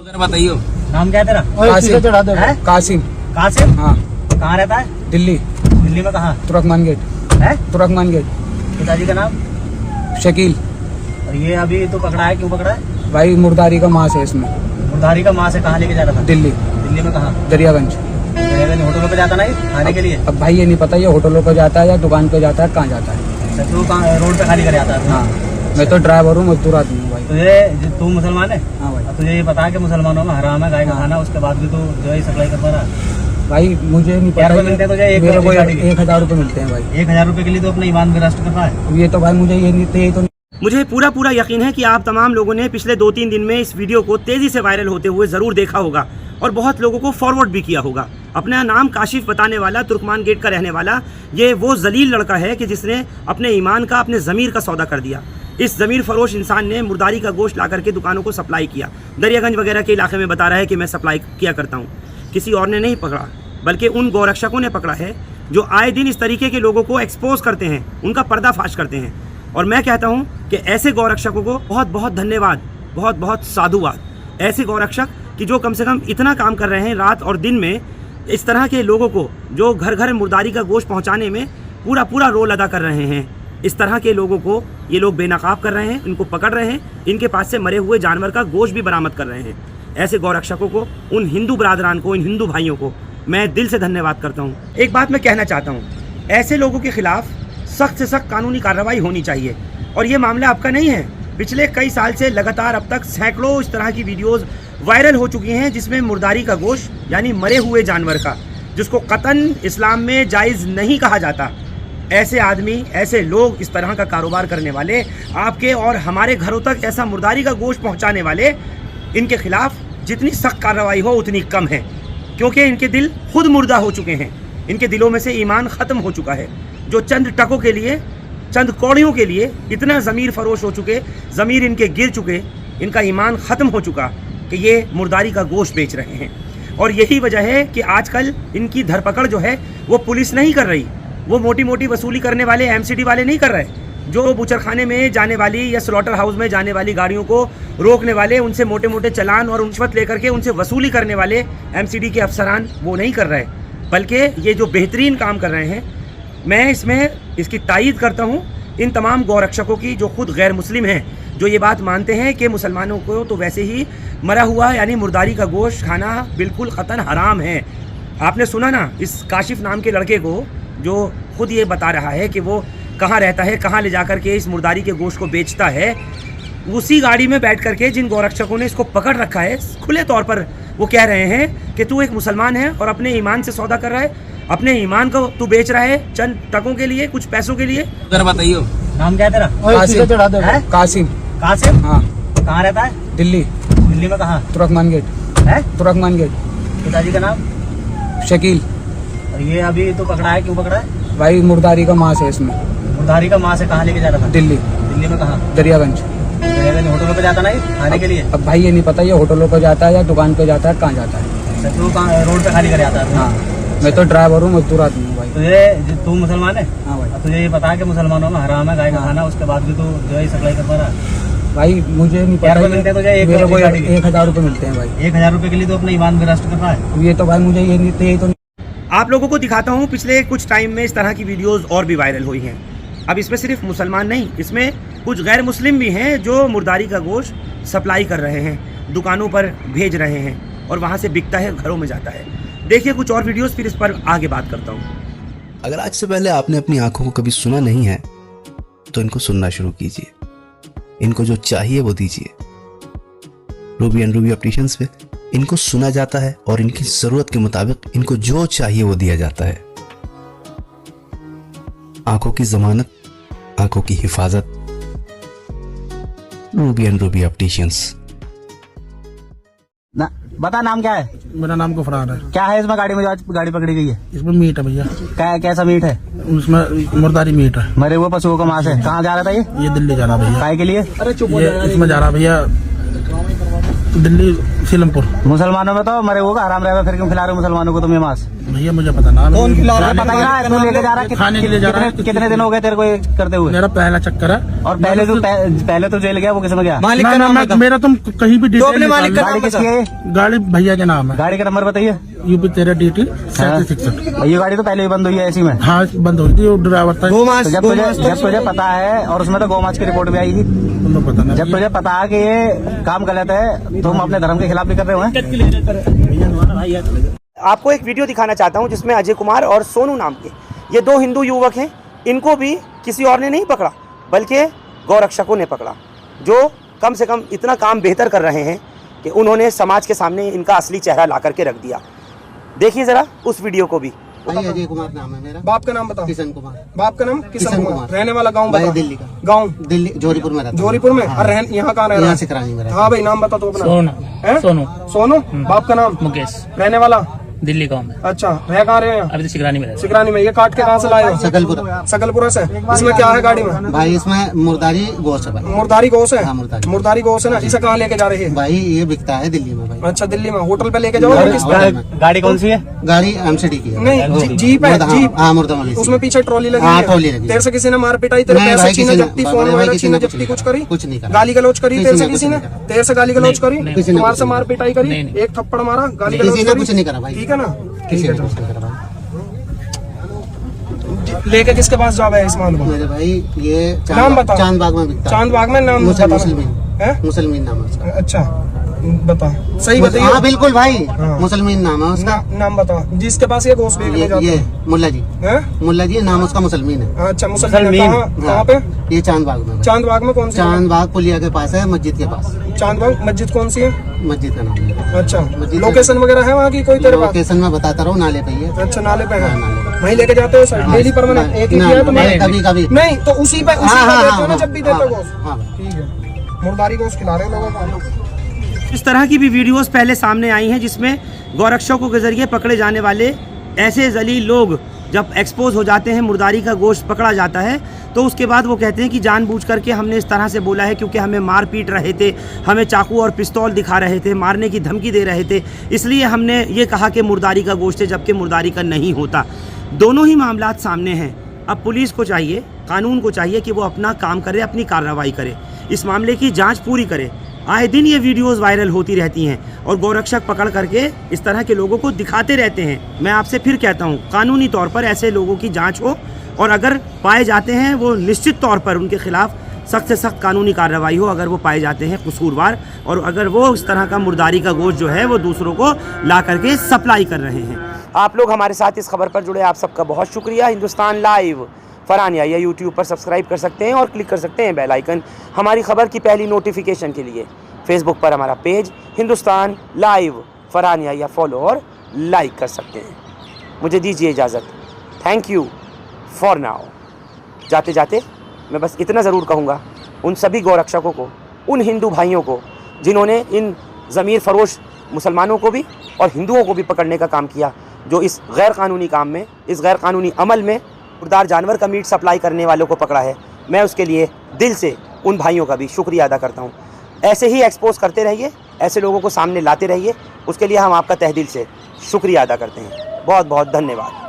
बताइए नाम क्या है तेरा? कासिम। कासिम? हाँ। कहाँ रहता है? दिल्ली। दिल्ली में कहाँ? तुरकमान गेट। है? तुरकमान गेट। पिताजी का नाम? शकील। और ये अभी तो पकड़ा है, क्यों पकड़ा है? भाई मुर्दारी का मांस है इसमें। मुर्दारी का मांस है, कहाँ लेके जा रहा था? दिल्ली। दिल्ली में कहाँ? दरियागंज। होटलों पे जाता नहीं खाने के लिए? अब भाई ये नहीं पता ये होटलों पे जाता है या दुकान पे जाता है, कहाँ जाता है। अच्छा, तू कहाँ रोड पे खाली कर आता है? हाँ, मैं तो ड्राइवर हूँ, मजदूर आदमी हूँ भाई। तू मुसलमान है? हाँ भाई। तुझे ये पता है कि मुसलमानों में हराम है गाय का खाना, उसके बाद भी तू जो है सप्लाई कर पा रहा है? भाई मुझे नहीं पता, मिलते हैं तुझे? मेरे को 1000 रुपए मिलते हैं भाई। 1000 रुपए के लिए तो अपना ईमान विरासत कर रहा है? ये तो भाई मुझे ये नहीं तो मुझे पूरा यकीन है कि आप तमाम लोगों ने पिछले 2-3 दिन में इस वीडियो को तेज़ी से वायरल होते हुए ज़रूर देखा होगा और बहुत लोगों को फॉरवर्ड भी किया होगा। अपना नाम काशिफ बताने वाला, तुर्कमान गेट का रहने वाला, ये वो जलील लड़का है कि जिसने अपने ईमान का, अपने ज़मीर का सौदा कर दिया। इस ज़मीर फरोश इंसान ने मुर्दारी का गोश्त ला करके दुकानों को सप्लाई किया। दरियागंज वगैरह के इलाके में बता रहा है कि मैं सप्लाई किया करता हूँ। किसी और ने नहीं पकड़ा, बल्कि उन गौरक्षकों ने पकड़ा है जो आए दिन इस तरीके के लोगों को एक्सपोज करते हैं, उनका पर्दाफाश करते हैं। और मैं कहता हूं कि ऐसे गौरक्षकों को बहुत बहुत धन्यवाद, बहुत बहुत साधुवाद। ऐसे गौरक्षक कि जो कम से कम इतना काम कर रहे हैं रात और दिन में, इस तरह के लोगों को जो घर घर मुर्दारी का गोश्त पहुंचाने में पूरा रोल अदा कर रहे हैं। इस तरह के लोगों को ये लोग बेनकाब कर रहे हैं, इनको पकड़ रहे हैं, इनके पास से मरे हुए जानवर का गोश्त भी बरामद कर रहे हैं। ऐसे गौरक्षकों को, उन हिंदू बरादरान को, इन हिंदू भाइयों को मैं दिल से धन्यवाद करता हूँ। एक बात मैं कहना चाहता हूँ, ऐसे लोगों के खिलाफ सख्त से सख्त कानूनी कार्रवाई होनी चाहिए। और ये मामला आपका नहीं है, पिछले कई साल से लगातार अब तक सैकड़ों इस तरह की वीडियोस वायरल हो चुकी हैं जिसमें मुर्दारी का गोश्त यानी मरे हुए जानवर का, जिसको कतन इस्लाम में जायज़ नहीं कहा जाता, ऐसे आदमी, ऐसे लोग, इस तरह का कारोबार करने वाले, आपके और हमारे घरों तक ऐसा मुर्दारी का गोश्त पहुँचाने वाले, इनके खिलाफ जितनी सख्त कार्रवाई हो उतनी कम है। क्योंकि इनके दिल खुद मुर्दा हो चुके हैं, इनके दिलों में से ईमान ख़त्म हो चुका है। जो चंद टकों के लिए, चंद कौड़ियों के लिए इतना ज़मीर फरोश हो चुके, ज़मीर इनके गिर चुके, इनका ईमान ख़त्म हो चुका कि ये मुर्दारी का गोश्त बेच रहे हैं। और यही वजह है कि आजकल इनकी धरपकड़ जो है वो पुलिस नहीं कर रही, वो मोटी मोटी वसूली करने वाले एमसीडी वाले नहीं कर रहे। जो बुचरखाने में जाने वाली या स्लॉटर हाउस में जाने वाली गाड़ियों को रोकने वाले, उनसे मोटे मोटे चलान और रिश्वत लेकर के उनसे वसूली करने वाले एमसीडी के अफसरान वो नहीं कर रहे, बल्कि ये जो बेहतरीन काम कर रहे हैं, मैं इसकी तायीद करता हूँ इन तमाम गौरक्षकों की जो खुद गैर मुस्लिम हैं, जो ये बात मानते हैं कि मुसलमानों को तो वैसे ही मरा हुआ यानी मुर्दारी का गोश्त खाना बिल्कुल क़तन हराम है। आपने सुना ना इस काशिफ नाम के लड़के को, जो खुद ये बता रहा है कि वो कहाँ रहता है, कहाँ ले जा कर के इस मुर्दारी के गोश्त को बेचता है। उसी गाड़ी में बैठ करके जिन गौरक्षकों ने इसको पकड़ रखा है, खुले तौर पर वो कह रहे हैं कि तू एक मुसलमान है और अपने ईमान से सौदा कर रहा है, अपने ईमान को तू बेच रहा है चंद टकों के लिए, कुछ पैसों के लिए। बताइए नाम क्या है तेरा? कासिम। कासिम? हाँ। कहाँ रहता है? दिल्ली। दिल्ली में कहाँ? तुरकमान गेट। है? तुरकमान गेट। पिताजी का नाम? शकील। और ये अभी तो पकड़ा है, क्यों पकड़ा है? भाई मुर्दारी का मांस है इसमें। मुर्दारी का मांस है, कहाँ लेके जा रहा था? दिल्ली। दिल्ली में कहाँ? दरियागंज। होटलों पे जाता नहीं खाने के लिए? अब भाई ये नहीं पता ये होटलों पे जाता है या दुकान पे जाता है, कहाँ जाता है। अच्छा, तू कहाँ रोड पे खाली कर आता है? हाँ, मैं तो ड्राइवर हूँ, मजदूर आदमी हूँ भाई। तू मुसलमान है? हाँ भाई। तुझे ये पता है कि मुसलमानों में हराम है गाय का खाना, उसके बाद भी तू जो है सप्लाई कर पा रहा है? भाई मुझे नहीं पता, मिलते हैं तुझे? मेरे को 1000 रुपए मिलते हैं भाई। 1000 रुपए के लिए तो अपना ईमान विरासत कर रहा है? ये तो भाई मुझे ये नहीं तो आप लोगों को दिखाता हूँ पिछले कुछ टाइम में इस तरह की वीडियोस और भी वायरल हुई हैं। अब इसमें सिर्फ मुसलमान नहीं, इसमें कुछ गैर मुस्लिम भी हैं जो मुर्दारी का गोश्त सप्लाई कर रहे हैं, दुकानों पर भेज रहे हैं और वहाँ से बिकता है, घरों में जाता है। देखिए कुछ और वीडियोस, फिर इस पर आगे बात करता हूँ। अगर आज से पहले आपने अपनी आंखों को कभी सुना नहीं है तो इनको सुनना शुरू कीजिए, इनको जो चाहिए वो दीजिए। रूबी एंड रूबी ऑप्टिशियंस पे इनको सुना जाता है और इनकी जरूरत के मुताबिक इनको जो चाहिए वो दिया जाता है। आंखों की जमानत, आंखों की हिफाजत, रूबी एंड रूबी ऑप्टिशियंस। ना बता, नाम क्या है? मेरा नाम गुफरान है। क्या है इसमें गाड़ी में जो आज गाड़ी पकड़ी गई है? इसमें मीट है भैया। कैसा मीट है? उसमें मुर्दारी मीट है, मरे हुए पशुओं का मांस है। कहाँ जा रहा था ये? दिल्ली जा रहा भैया। काय के लिए? ये इसमें जा रहा भैया दिल्ली सीलमपुर। मुसलमानों में तो मरे हुए का हराम रहे, फिर क्यों खिला रहे हो मुसलमानों को तुम ये मांस? भैया मुझे पता ना, कौन खिला रहा है? पता ही ना है, तू लेके जा रहा है, खाने के लिए जा रहा है। कितने दिन हो गए तेरे को ये करते हुए? मेरा पहला चक्कर है। और पहले तो जेल गया, वो किसमें गया? मालिक का ना, नाम ना, बता। मेरा तुम कहीं भी तो अपने डिटेल मालिक का गाड़ी नाम किसकी बता। है? गाड़ी भैया के नाम है। गाड़ी का नंबर बताइए। UP 13 DT 3761। ये गाड़ी तो पहले ही बंद हुई है ऐसी में। हाँ बंद हुई थी, वो ड्राइवर था। गोमांस तो जब तुझे पता है, और उसमें तो गौमांस की रिपोर्ट भी आई थी, तुमको पता ना। जब तुझे पता है कि ये काम गलत है, तुम अपने धर्म के खिलाफ भी कर रहे हो हैं? आपको एक वीडियो दिखाना चाहता हूं जिसमें अजय कुमार और सोनू नाम के ये दो हिंदू युवक हैं। इनको भी किसी और ने नहीं पकड़ा, बल्कि गौरक्षकों ने पकड़ा, जो कम से कम इतना काम बेहतर कर रहे हैं कि उन्होंने समाज के सामने इनका असली चेहरा ला करके रख दिया। देखिए ज़रा उस वीडियो को भी। भाई अजय कुमार नाम है मेरा। बाप का नाम बताओ। किशन कुमार। बाप का नाम किशन कुमार। रहने वाला गांव भाई बता। दिल्ली का। गांव दिल्ली जोरीपुर में रहता हूँ। जोरीपुर में। हाँ। और यहाँ कहाँ रह रहा यहाँ है? सिकरानी में रहता हाँ भाई नाम बता तो अपना। सोनू। सोनू। बाप का नाम मुकेश, रहने वाला दिल्ली गांव में। अच्छा रह कहाँ रहे हैं? अभी तो शिकरानी में रहते सिकरानी में। ये काट के कहाँ से लाए हो? सकलपुरा। सकलपुरा से। इसमें क्या है गाड़ी में? भाई इसमें मुर्दारी गोश्त है भाई। मुर्दारी गोश्त है। हाँ, मुर्दारी। मुर्दारी गोश्त है ना। इसे कहाँ लेके जा रहे हैं? भाई ये बिकता है दिल्ली में भाई। अच्छा दिल्ली में होटल पे लेके जाओ। किस पे? गाड़ी कौन सी है? गाड़ी MCD की है। नहीं जीप है। जीप। हाँ मुर्दामली। उसमें पीछे ट्रॉली लगी हाँ, है। ट्रॉली लगी है। तेरे से किसी ने मार पिटाई, तेरे नहीं पैसे भाई, छीने किसी ने- जब्ती, भाई, फोन भाई, वगैरह किसी छीने ने कुछ जब्ती, नहीं कुछ करी? कुछ नहीं करा। गाली गलौज करी किसी तेरे से ने किसी कुछ ने? नहीं करा। तेरे से गाली गलौज करी? किसी ने तुम्हारे कुछ से नहीं मार पिटाई करी? नहीं, नहीं। एक थप्पड़ मारा, गाली गलौज किसी ने करी? कुछ नहीं करा भाई। ठीक है ना? किसी ठीक ने है कुछ नहीं करा भाई। लेके किसके पास जावे है इस माल को? मेरे भाई ये नाम बताओ। चांद बाग में बिकता है। चांद बाग में। नाम बता। मुसलमान हैं? मुसलमान नाम है उसका। अच्छा बता, सही हाँ बताइए। बिल्कुल भाई, हाँ। मुसलमान नाम है उसका। नाम बता जिसके पास ये गोश्त बेचने जाते ये हैं। मुल्ला जी। हैं? मुल्ला जी नाम उसका मुसलमान है। अच्छा मुसलमान। कहाँ पे? ये चांद बाग में भाई। चांद बाग में कौन सी? चांद बाग पुलिया के पास है, मस्जिद के पास। चांद बाग मस्जिद कौन सी है? मस्जिद का नाम है। अच्छा मस्जिद- लोकेशन वगैरह है वहाँ की कोई तेरे पास? लोकेशन में बताता रहूँ, नाले पे ही है। अच्छा नाले पे है। हाँ, नाले पे। वहीं लेके जाते हो सर? डेली परमानेंट एक ही ना, किया है नहीं, तुम्हें? कभी कभी। नहीं तो उसी पे हाँ, हाँ, देते हो ना हाँ, जब भी देते हो हाँ, गोश्त? हाँ। ठीक है। मुर्दारी गोश्त खिला रहे हो लोगों को। इस तरह की भी वीडियोस पहले सामने आई हैं जिसमें गौरक्षकों के जरिए पकड़े जाने वाले ऐसे जलील लोग जब एक्सपोज हो जाते हैं, मुर्दारी का गोश्त पकड़ा जाता है, तो उसके बाद वो कहते हैं कि जानबूझ करके हमने इस तरह से बोला है क्योंकि हमें मार पीट रहे थे, हमें चाकू और पिस्तौल दिखा रहे थे, मारने की धमकी दे रहे थे, इसलिए हमने ये कहा कि मुर्दारी का गोश्त है, जबकि मुर्दारी का नहीं होता। दोनों ही मामलात सामने हैं। अब पुलिस को चाहिए, कानून को चाहिए कि वो अपना काम करे, अपनी कार्रवाई करे, इस मामले की जांच पूरी करे। आए दिन ये वीडियोस वायरल होती रहती हैं और गौरक्षक पकड़ करके इस तरह के लोगों को दिखाते रहते हैं। मैं आपसे फिर कहता हूँ, कानूनी तौर पर ऐसे लोगों की जांच हो और अगर पाए जाते हैं वो निश्चित तौर पर उनके खिलाफ सख्त से सख्त कानूनी कार्रवाई हो, अगर वो पाए जाते हैं कसूरवार, और अगर वो इस तरह का मुर्दारी का गोश्त जो है वो दूसरों को ला करके सप्लाई कर रहे हैं। आप लोग हमारे साथ इस खबर पर जुड़े, आप सबका बहुत शुक्रिया। हिंदुस्तान लाइव फरहानिया या यूट्यूब पर सब्सक्राइब कर सकते हैं और क्लिक कर सकते हैं बेल आइकन हमारी खबर की पहली नोटिफिकेशन के लिए। फेसबुक पर हमारा पेज हिंदुस्तान लाइव फरहानिया या फॉलो और लाइक कर सकते हैं। मुझे दीजिए इजाज़त। Thank you for now. जाते जाते मैं बस इतना ज़रूर कहूँगा उन सभी गौरक्षकों को, उन हिंदू भाइयों को जिन्होंने इन ज़मीर फरोश मुसलमानों को भी और हिंदुओं को भी पकड़ने का काम किया, जो इस गैर कानूनी काम में, इस गैर कानूनी अमल में मुर्दार जानवर का मीट सप्लाई करने वालों को पकड़ा है, मैं उसके लिए दिल से उन भाइयों का भी शुक्रिया अदा करता हूँ। ऐसे ही एक्सपोज करते रहिए, ऐसे लोगों को सामने लाते रहिए, उसके लिए हम आपका तहे दिल से शुक्रिया अदा करते हैं। बहुत बहुत धन्यवाद।